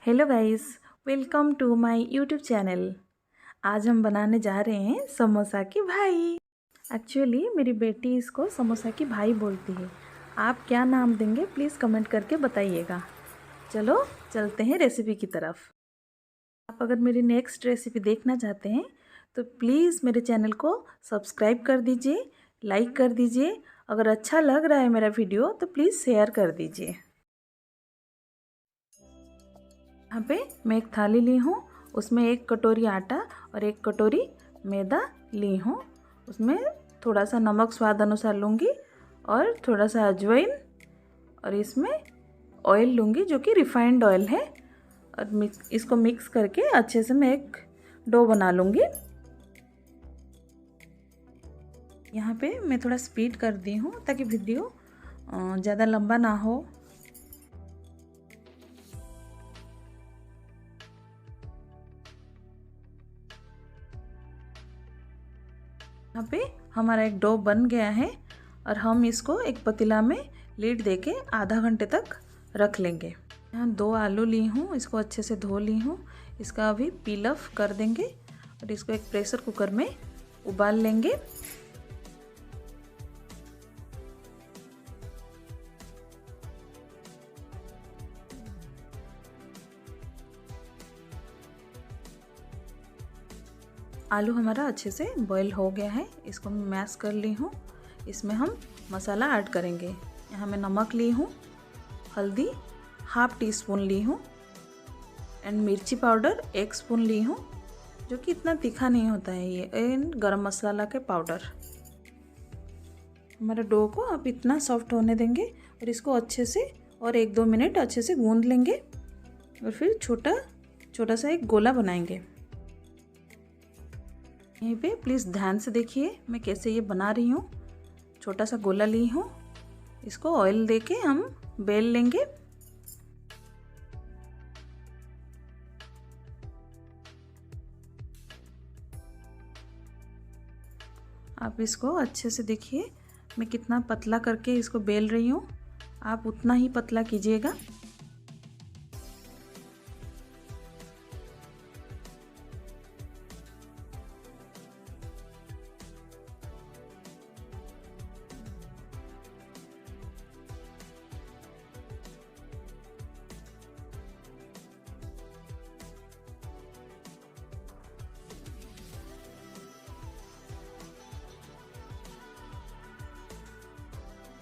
Hello guys, welcome to my YouTube channel. आज हम बनाने जा रहे हैं समोसा की भाई। एक्चुअली मेरी बेटी इसको समोसा की भाई बोलती है। आप क्या नाम देंगे प्लीज़ कमेंट करके बताइएगा। चलो चलते हैं रेसिपी की तरफ। आप अगर मेरी नेक्स्ट रेसिपी देखना चाहते हैं तो प्लीज़ मेरे चैनल को सब्सक्राइब कर दीजिए, लाइक कर दीजिए। अगर अच्छा लग रहा है मेरा वीडियो तो प्लीज़ शेयर कर दीजिए। यहाँ पे मैं एक थाली ली हूँ, उसमें 1 कटोरी आटा और 1 कटोरी मैदा ली हूँ। उसमें थोड़ा सा नमक स्वाद अनुसार लूँगी और थोड़ा सा अजवाइन, और इसमें ऑयल लूँगी जो कि रिफाइंड ऑयल है। और इसको मिक्स करके अच्छे से मैं एक डो बना लूँगी। यहाँ पे मैं थोड़ा स्पीड कर दी हूँ ताकि वीडियो ज़्यादा लंबा ना हो। यहाँ पे हमारा एक डो बन गया है और हम इसको एक पतीला में लीड देके आधा घंटे तक रख लेंगे। यहाँ 2 आलू ली हूँ, इसको अच्छे से धो ली हूँ। इसका अभी पील ऑफ कर देंगे और इसको एक प्रेशर कुकर में उबाल लेंगे। आलू हमारा अच्छे से बॉईल हो गया है, इसको मैं मैश कर ली हूँ। इसमें हम मसाला ऐड करेंगे। यहाँ मैं नमक ली हूँ, हल्दी ½ टीस्पून ली हूँ एंड मिर्ची पाउडर 1 स्पून ली हूँ, जो कि इतना तीखा नहीं होता है ये, एंड गरम मसाला के पाउडर। हमारा डो को अब इतना सॉफ्ट होने देंगे और इसको अच्छे से और 1-2 मिनट अच्छे से गूंद लेंगे और फिर छोटा सा एक गोला बनाएंगे। यहीं पे प्लीज़ ध्यान से देखिए मैं कैसे ये बना रही हूँ। छोटा सा गोला ली हूँ, इसको ऑयल देके हम बेल लेंगे। आप इसको अच्छे से देखिए मैं कितना पतला करके इसको बेल रही हूँ, आप उतना ही पतला कीजिएगा।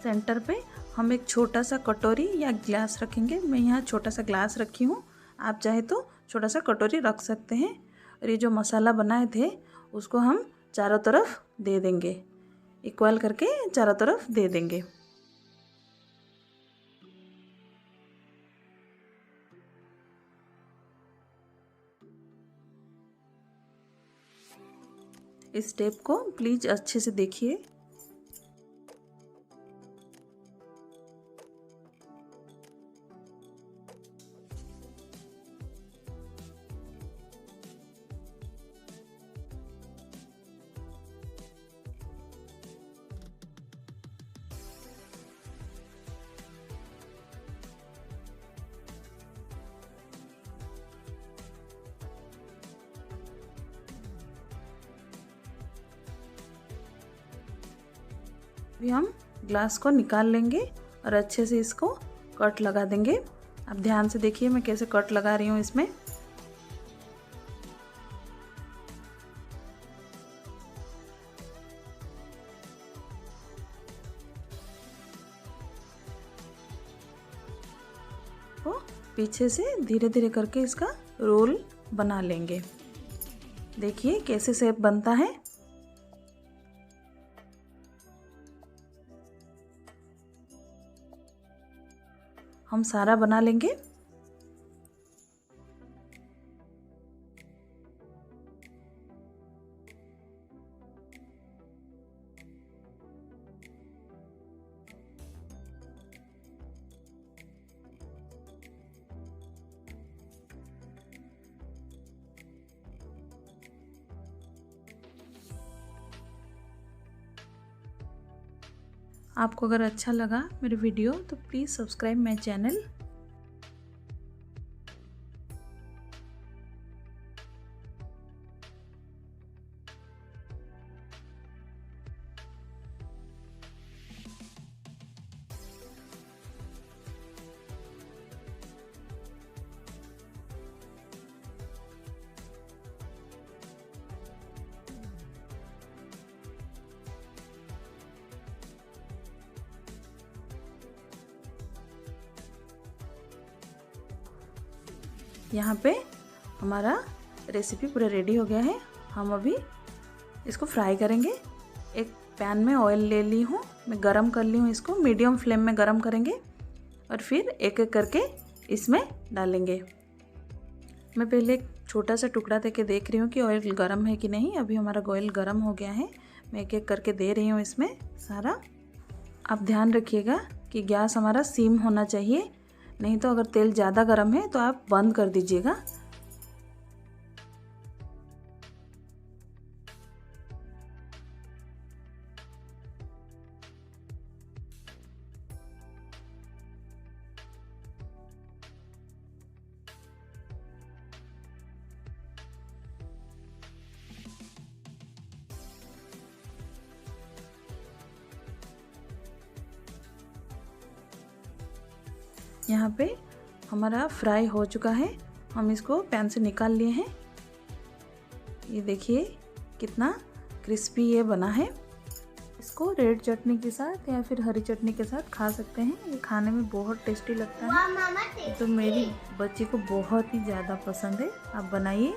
सेंटर पे हम एक छोटा सा कटोरी या ग्लास रखेंगे। मैं यहाँ छोटा सा ग्लास रखी हूँ, आप चाहे तो छोटा सा कटोरी रख सकते हैं। और ये जो मसाला बनाए थे उसको हम चारों तरफ दे देंगे, इक्वल करके चारों तरफ दे देंगे। इस स्टेप को प्लीज़ अच्छे से देखिए। अभी हम ग्लास को निकाल लेंगे और अच्छे से इसको कट लगा देंगे। आप ध्यान से देखिए मैं कैसे कट लगा रही हूँ इसमें। तो पीछे से धीरे धीरे करके इसका रोल बना लेंगे। देखिए कैसे शेप बनता है। हम सारा बना लेंगे। आपको अगर अच्छा लगा मेरे वीडियो तो प्लीज़ सब्सक्राइब माय चैनल। यहाँ पे हमारा रेसिपी पूरा रेडी हो गया है। हम अभी इसको फ्राई करेंगे। एक पैन में ऑयल ले ली हूँ, मैं गरम कर ली हूँ। इसको मीडियम फ्लेम में गरम करेंगे और फिर एक एक करके इसमें डालेंगे। मैं पहले एक छोटा सा टुकड़ा देके देख रही हूँ कि ऑयल गरम है कि नहीं। अभी हमारा ऑयल गरम हो गया है। मैं एक एक करके दे रही हूँ इसमें सारा। आप ध्यान रखिएगा कि गैस हमारा सिम होना चाहिए, नहीं तो अगर तेल ज़्यादा गरम है तो आप बंद कर दीजिएगा। यहाँ पे हमारा फ्राई हो चुका है। हम इसको पैन से निकाल लिए हैं। ये देखिए कितना क्रिस्पी ये बना है। इसको रेड चटनी के साथ या फिर हरी चटनी के साथ खा सकते हैं। ये खाने में बहुत टेस्टी लगता है। तो मेरी बच्ची को बहुत ही ज़्यादा पसंद है। आप बनाइए